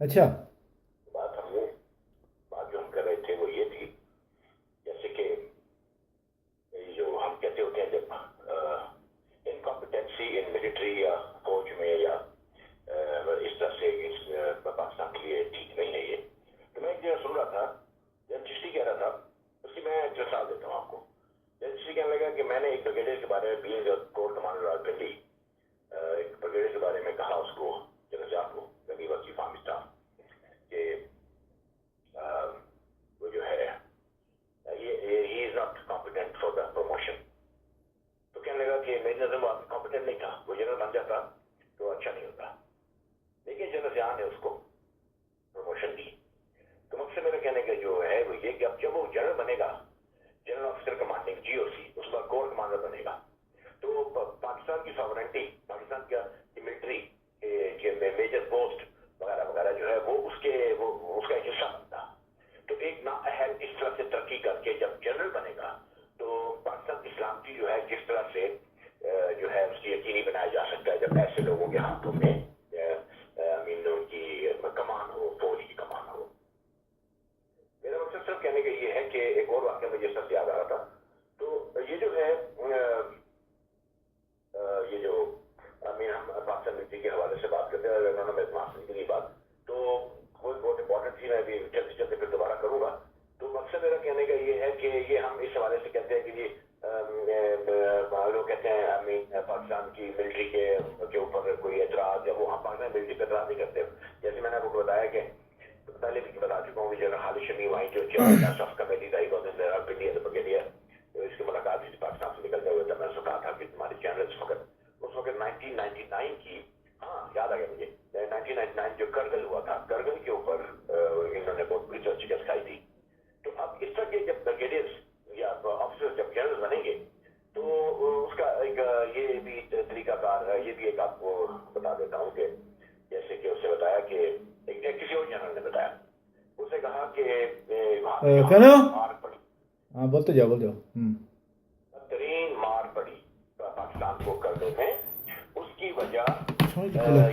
अच्छा। बात हम बात जो हम कर रहे थे वो ये थी, जैसे कि ये जो हम कहते होते हैं जब इनकॉम्पिटेंसी इन मिलिट्री या फौज में या इस तरह से इस पाकिस्तान के लिए ठीक नहीं है ये। तो मैं एक जगह सुन रहा था, जब चिश्ती कह रहा था, उसकी मैं एक मिसाल देता हूँ आपको। जब चिश्ती कहने लगा कि मैंने एक ब्रिगेडियर के बारे में बीइंग कोर कमांडर रावलपिंडी एक ब्रिगेडियर के बारे में कहा उसको, जनरल जाट को, गनी वजीफ आर्मी स्टाफ कि वो जो है ये he is not competent for the promotion. तो कहने लगा कि मेरी नजर में कॉम्पिटेंट नहीं था, वो जनरल बन जाता तो अच्छा नहीं होता, लेकिन जनरल जिया ने उसको प्रमोशन दी। तो मुझसे मेरा कहने का जो है वो ये कि अब जब वो जनरल बनेगा, जनरल ऑफिसर कमांडिंग जीओसी, उस पर कोर कमांडर बनेगा, तो पाकिस्तान की सॉवरेंटी, पाकिस्तान का मिलिट्री के मेजर पोस्ट वगैरह वगैरह जो है वो उसका एक हिस्सा बनता। तो एक नाअहल इस तरह से तरक्की करके जब जनरल बनेगा तो पाकिस्तान की सलामती जो है किस तरह से जो है उसकी यकीनी बनाया जा सकता है जब ऐसे लोगों के हाथों में उनकी कमान हो, फौज की कमान हो। मेरा मकसद सिर्फ कहने का ये है कि एक और वाक्य मुझे सबसे याद आ रहा था। तो ये जो है ये जो हम पाकिस्तान मिलिट्री के हवाले से बात करते हैं, उन्होंने मेरे माफ की बात तो वो बहुत इंपॉर्टेंट थी, मैं भी जल्दी जल्दी फिर दोबारा करूंगा। तो मकसद मेरा कहने का ये है कि ये हम इस हवाले से कहते हैं कि जी लोग कहते हैं पाकिस्तान की मिलिट्री के ऊपर कोई एतराज, या वो हम पाकिस्तान मिलिट्री पर एतराज नहीं करते। जैसे मैंने आपको बताया कि पहले भी बता चुका हूँ कि जनरल खालिद शमी वहीं जो चेयरमैन ऑफ कमेटी था, ब्रिगेडियर, तो इसकी मुलाकात हुई पाकिस्तान से निकलते हुए, तब मैंने उसको कहा था कि तुम्हारी जनरल उस वक्त 1999 की, हाँ याद आ गया मुझे, 1999 जो करगिल हुआ था, करगिल के ऊपर इन्होंने बहुत बुरी तरह शिकस्त खाई थी। तो अब इस तरह के जब ब्रिगेडियर्स या ऑफिसर जब जनरल बनेंगे तो उसका एक ये भी तरीकाकार, ये भी एक आपको बता देता हूँ कि जैसे कि उससे बताया कि एक किसी और जनरल ने बताया, उसने कहा कि कनो मार पड़ी, हाँ बोलते जाओ बोलते जाओ। बदतरीन मार पड़ी पाकिस्तान को करगिल में। उसकी वजह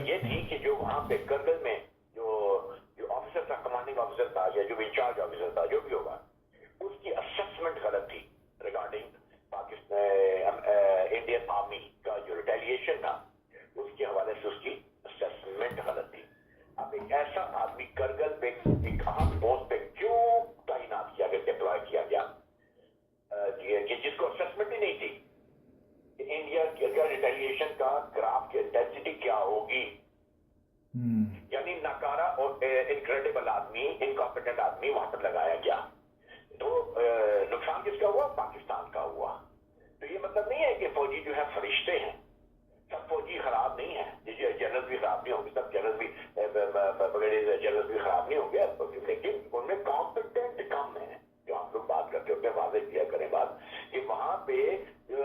ये थी कि जो वहां पे करगिल में जो जो ऑफिसर था, कमांडिंग ऑफिसर था या जो इंचार्ज ऑफिसर था, जो भी होगा, उसकी असेसमेंट गलत थी रिगार्डिंग पाकिस्तान इंडियन आर्मी का जो रिटेलिएशन था उसके हवाले से उसकी असेसमेंट गलत थी। अब एक ऐसा आदमी करगिल पे एक अहम पोस्ट पे क्यों तैनात किया गया, डिप्लॉय किया गया, कि जिसको असेसमेंट ही नहीं थी कि इंडिया के रिटेलिएशन का ग्राफ की इंटेंसिटी क्या होगी। यानी नकारा और इनक्रेडिबल आदमी, इनकॉम्पिटेंट आदमी वहां पर लगाया गया। तो नुकसान किसका हुआ? पाकिस्तान का हुआ। तो ये मतलब नहीं है कि फौजी जो है फरिश्ते हैं, सब फौजी खराब नहीं है, जनरल भी खराब नहीं होंगे, सब जनरल भी जनरल भी खराब नहीं होंगे, लेकिन उनमें कॉम्पिटेंट कम है। जो हम लोग बात करते होते हैं, वाज़ेह किया करें बात कि वहां पे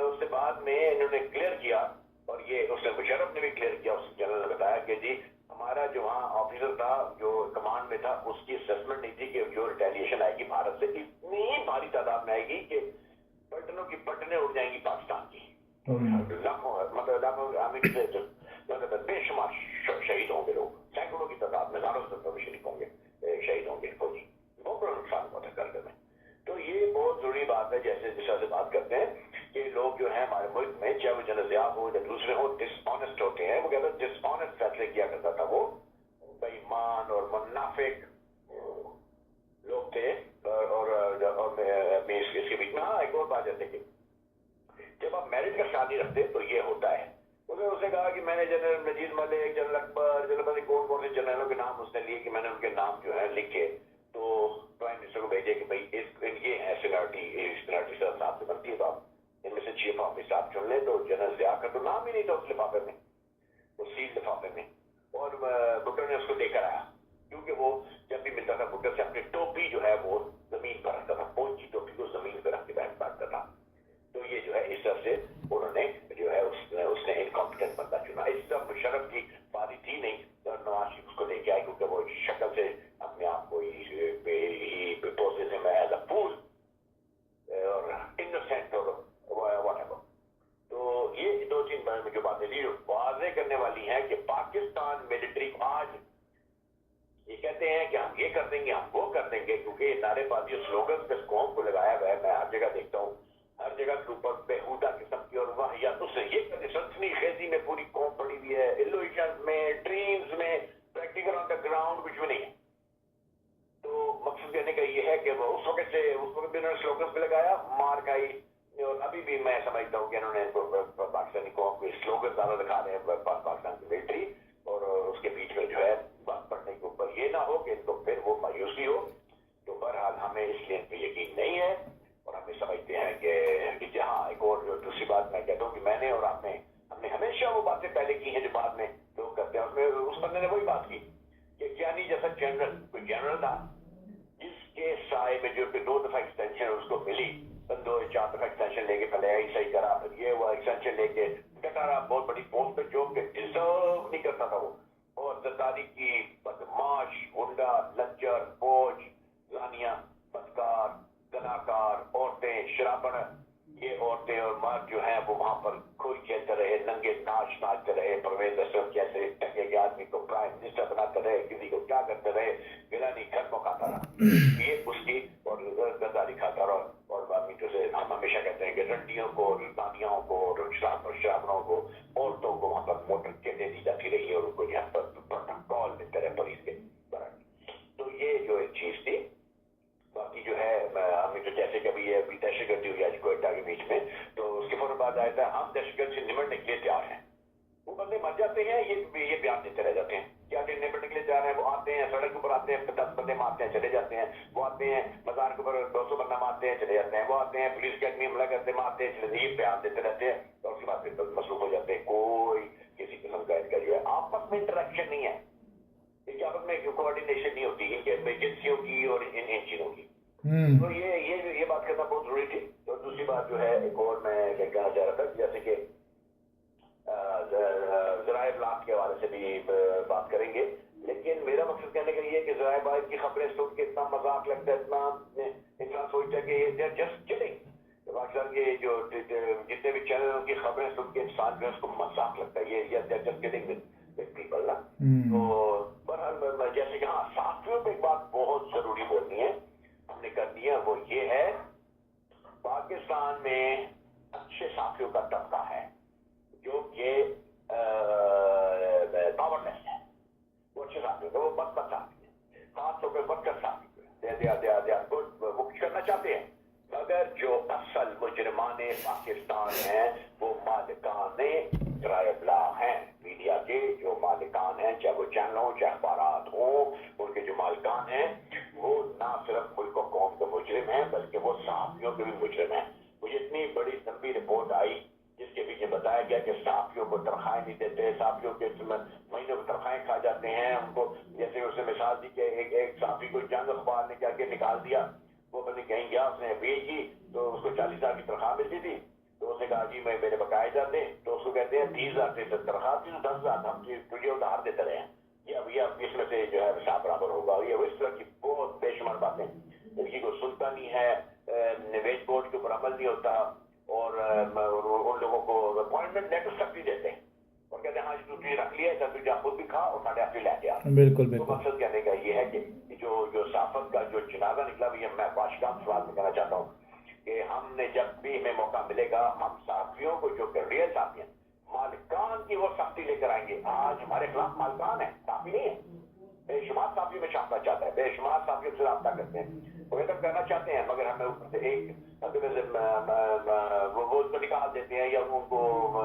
उसके बाद में इन्होंने क्लियर किया, और ये उसने मुशर्रफ ने भी क्लियर किया, उस जनरल ने बताया कि जी हमारा जो वहाँ ऑफिसर था जो कमांड में था उसकी असेसमेंट नहीं थी कि जो रिटेलिएशन आएगी भारत से इतनी भारी तादाद में आएगी कि पलटनों की पलटनें उड़ जाएंगी पाकिस्तान की, लाखों मतलब बेशुमार शहीद होंगे लोग, सैकड़ों की तादाद में, हजारों से शरीक होंगे, शहीद होंगे फौजी, बहुत बड़ा नुकसान हुआ था करगिल में। तो ये बहुत जरूरी बात है, जैसे जिस तरह से बात करते हैं कि लोग जो है हमारे मुल्क में, चाहे वो जनरल जिया हो या दूसरे हो, डिसऑनेस्ट होते हैं। वो कहते हैं डिसऑनेस्ट फैसले किया करता था, वो बेईमान और मुनाफिक लोग थे। और इसके बीच में हाँ एक और बात, जैसे कि जब आप मैरिट का शादी रखते तो ये होता है। उसने कहा कि मैंने जनरल नजीर मलिक, जनरल अकबर, जनरल कौन कौन से जनरलों के नाम उसने लिए कि मैंने उनके नाम जो है लिखे, तो प्राइम मिनिस्टर को भेजे कि भाई ये है सीनियरिटी साहब से बनती है, तो आप इनमें से चीफ ऑफ स्टाफ चुन ले। तो जनरल जिया का तो नाम ही नहीं था उस लिफाफे में, उस सील लिफाफे में, और भुट्टो ने उसको लेकर आया, क्योंकि वो जब भी मिलता था भुट्टो से अपनी टोपी जो है वो जमीन पर रखता था, फौज की टोपी को जमीन पर रख के बैठता था। तो ये जो है इस तरह से उन्होंने जो है उसने इनकॉम्पिटेंट बंदा चुना। इस तरह मुशर्रफ की बात थी नहीं, तो नवाज शरीफ उसको लेके आए, क्योंकि वो शक्ल से अपने आप को एज अ फूल और इनोसेंट और व्हाटएवर। तो ये दो तीन बार जो बातें थी वाज़ेह करने वाली हैं कि पाकिस्तान मिलिट्री आज ये ये कर देंगे, हम वो कर देंगे, क्योंकि नारेबाजी स्लोगन पे कौम को लगाया हुआ है। मैं हर जगह देखता हूँ, हर जगह के ऊपर बेहुदा किस्म की और वाहियातों से ये सनसनी खेजी में पूरी कौम पड़ी हुई है, इल्यूजन में, ड्रीम्स में, प्रैक्टिकल ऑन द ग्राउंड कुछ भी नहीं है। तो मकसद कहने का ये है कि वो उस वक्त भी उन्होंने स्लोगन पे लगाया, मार खाई, और अभी भी मैं समझता हूँ कि इन्होंने पाकिस्तानी कौम को स्लोगन ज्यादा दिखा रहे हैं पाकिस्तान की मिलिट्री, और उसके बीच में जो है बात पढ़ने के ऊपर ये ना हो कि इनको फिर वो मायूसी हो। तो बहरहाल हमें इसलिए पे यकीन नहीं है, और हमें समझते हैं कि जहाँ एक और दूसरी बात मैं कहता हूँ कि मैंने और हमने हमेशा वो बातें पहले की हैं जो बाद में लोग करते हैं। उसमें उस बंदे ने वही बात की कि ज्ञानी जैसा कोई जनरल था जिसके साए में जो 2 दफा एक्सटेंशन उसको मिली, 2-4 दफा एक्सटेंशन लेके पहले आई, सही करा, फिर ये हुआ, एक्सटेंशन लेके कटारा बहुत बड़ी पोस्ट पे जो कि डिजर्व नहीं करता था वो, और जरदारी की बदमाश, गुंडा, लज्जर, बोझ, जानिया, बदकार, गनाकार, औरतें, शराबन, ये औरतें और मर्द जो हैं वो वहां पर खोई खेलते रहे, नंगे नाचते रहे, परवेज अशरफ जैसे टके के आदमी को प्राइम मिनिस्टर बनाते रहे, किसी को क्या करते रहे, गिलानी घर को खाता रहा, ये उसकी और गद्दारी खाता रहा। और आदमी जैसे हम हमेशा कहते हैं कि रंडियों को, दानियाओं को, शराबनों को, औरतों को वहां पर मोटर केटें दी जाती रही और उनको यहाँ पर प्रोटोकॉल देते रहे पुलिस के। तो ये जो एक चीज थी। बाकी जो है हमें तो जैसे कभी ये दहशतगर्दी हुई आज कोयटा के बीच में, तो उसके फौरन बाद आया था हम दहशतगर्द से निमटने के लिए तैयार हैं। वो बंदे मर जाते हैं, ये बयान देते रह जाते हैं क्या निमटने के लिए तैयार हैं। वो आते हैं सड़क के ऊपर, आते हैं 10 बंदे मारते हैं चले जाते हैं, वो आते हैं बाजार के ऊपर 200 बंदा मारते हैं चले जाते हैं, वो आते हैं पुलिस अकेडमी हमला करते मारते हैं चले, ये बयान देते रहते हैं और उसके बाद फिर मसरूफ हो जाते हैं। कोई किसी किस्म का इनका जो है आपस में इंटरेक्शन नहीं है, इनके आपस में कोऑर्डिनेशन नहीं होती इनके एजेंसियों की और इन चीजों की। तो ये बात करना बहुत जरूरी थी। तो दूसरी बात जो है एक और मैं कहना चाह रहा था, जैसे कि ज़राए ब्लाक के हवाले से भी बात करेंगे, लेकिन मेरा मकसद कहने का ये है कि ज़राए ब्लाक की खबरें सुन के इतना मजाक लगता है, इतना इंसान सोचता है कि they are just kidding. Pakistan के जो जितने भी चैनल की खबरें सुन के इंसान जो है उसको मजाक लगता है, ये they are just kidding with people ना। तो बहरहाल जैसे कि हाँ, साथियों पे एक बात बहुत जरूरी बोलनी है, हमने कर दिया, वो ये है पाकिस्तान में अच्छे साथियों का तबका है जो कि पावरलेस है, वो अच्छे साथी है, वो बदमत साथी है, खास तौर पर बदकर साथी है, वो कुछ करना चाहते हैं, मगर जो असल मुजरिमाने पाकिस्तान है वो मालिकाने ज़राए इब्लाग हैं, मीडिया के जो मालिकान हैं, चाहे वो चैनल हो चाहे अखबारात हो, उनके जो मालिकान हैं वो ना सिर्फ मुल्क और कौम के मुजरिम हैं बल्कि वो सहाफ़ियों के भी मुजरिम हैं। मुझे इतनी बड़ी लंबी रिपोर्ट आई जिसके पीछे बताया गया कि सहाफ़ियों को तनख्वाहें नहीं देते, सहाफ़ियों के महीनों की तनख्वाहें खा जाते हैं उनको। जैसे उसने मिसाल दी कि एक सहाफ़ी को जंग अखबार ने क्या निकाल दिया, वो अपने कहीं गया, उसने भेजी तो उसको 40,000 की तनख्वाह मिलती थी, तो उसने कहा जी मैं मेरे बकाए जाते, तो उसको कहते हैं 30,000 से तनख्वाह थी तो 10,000 हम तुझे उधार देते रहे हैं, ये अब इसमें से जो है हिसाब बराबर होगा। ये इस तरह की बहुत बेशुमार बातें, इनकी कोई सुनता नहीं है, वेज बोर्ड के ऊपर अमल नहीं होता, और उन लोगों को अपॉइंटमेंट लेटर तक भी देते हैं और कहते हैं हाँ तुझे रख लिया है, तुझे खुद भी खा और साढ़े आपसे लेके आ। बिल्कुल तो मकसद कहने का ये है कि जो साफत का जो जनाजा निकला भी है, मैं बादशाह सवाल में कहना चाहता हूँ कि हमने जब भी हमें मौका मिलेगा हम साथियों को जो रियल साथी हैं मालिकान की वो सख्ती लेकर आएंगे। आज हमारे खिलाफ मालिकान है, साथी नहीं है, बेशुमार साथियों में छापना चाहता है, बेशुमार साथियों से रब्ता करते हैं, वो एकदम करना चाहते हैं, मगर हमें ऊपर से एक वो उसको निकाल देते हैं या उनको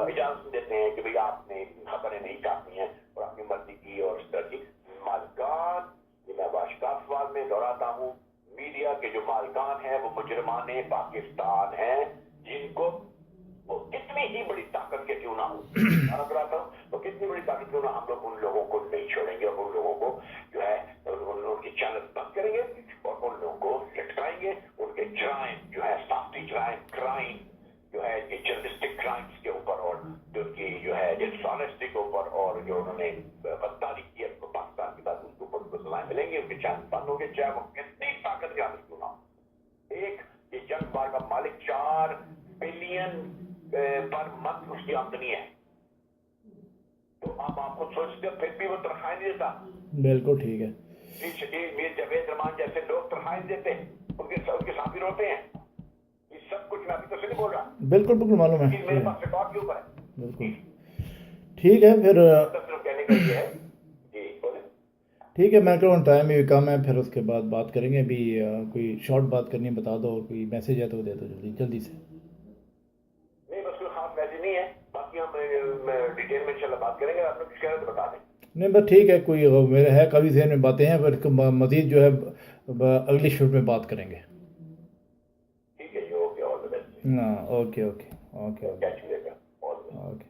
इजाजत देते हैं कि भाई आपने खबरें नहीं छापनी है और अपनी मर्जी की और इस तरह की मालिकान। ये मैं बादशाह सवाल में दोहराता हूँ, मीडिया के जो मालिकान हैं वो मुजरिमाने पाकिस्तान हैं, जिनको वो कितनी ही बड़ी ताकत के क्यों ना हो, तो कितनी बड़ी ताकत क्यों ना, हम लोग उन लोगों को नहीं छोड़ेंगे और उन लोगों को जो है उनकी चैनल बंद करेंगे और उन लोगों को लटकाएंगे, उनके जराइम जो है साफ्टी जराइम क्राइम जो है ये जर्नलिस्टिक क्राइम्स के ऊपर और जो उनकी जो है डिसऑनेस्टी के ऊपर और जो उन्होंने गद्दारी की है पाकिस्तान के साथ उसके ऊपर उनको सलाह मिलेंगे, उनके चैनल बंद होंगे, चाहे वो कितनी ताकत के आदमी क्यों ना हो। एक ये जंग बार का मालिक 4 बिलियन पर मंथ उसकी आमदनी है, तो आप आपको सोचते हो फिर भी वो तनख्वाह नहीं देता। बिल्कुल ठीक है। میر جاوید رحمان جیسے لوگ تنخواہیں دیتے ہیں، ان کے ساتھ بھی روتے ہیں. یہ سب کچھ میں ابھی تو سے نہیں بول رہا. بالکل بالکل معلوم ہے. میرے پاس ریکارڈ کے اوپر ہے. بالکل ٹھیک ہے. پھر صرف کہنے کا یہ ہے. جی بولیں. ٹھیک ہے، میں کہوں ٹائم بھی کم ہے، پھر اس کے بعد بات کریں گے. ابھی کوئی شارٹ بات کرنی ہے بتا دو، کوئی میسیج ہے تو دے دو جلدی سے. نہیں بس کوئی خاص میسیج نہیں ہے، باقی ہم ڈیٹیل میں انشاءاللہ بات کریں گے. آپ نے کچھ کہہ رہے تو بتا دیں. نہیں بس ٹھیک ہے، کوئی میرے ہے کبھی ذہن میں باتیں ہیں، پر مزید جو ہے اگلی شوٹ میں بات کریں گے. ٹھیک ہے جی. اوکے. All the best. ہاں okay okay okay catch you later. All the best. Okay.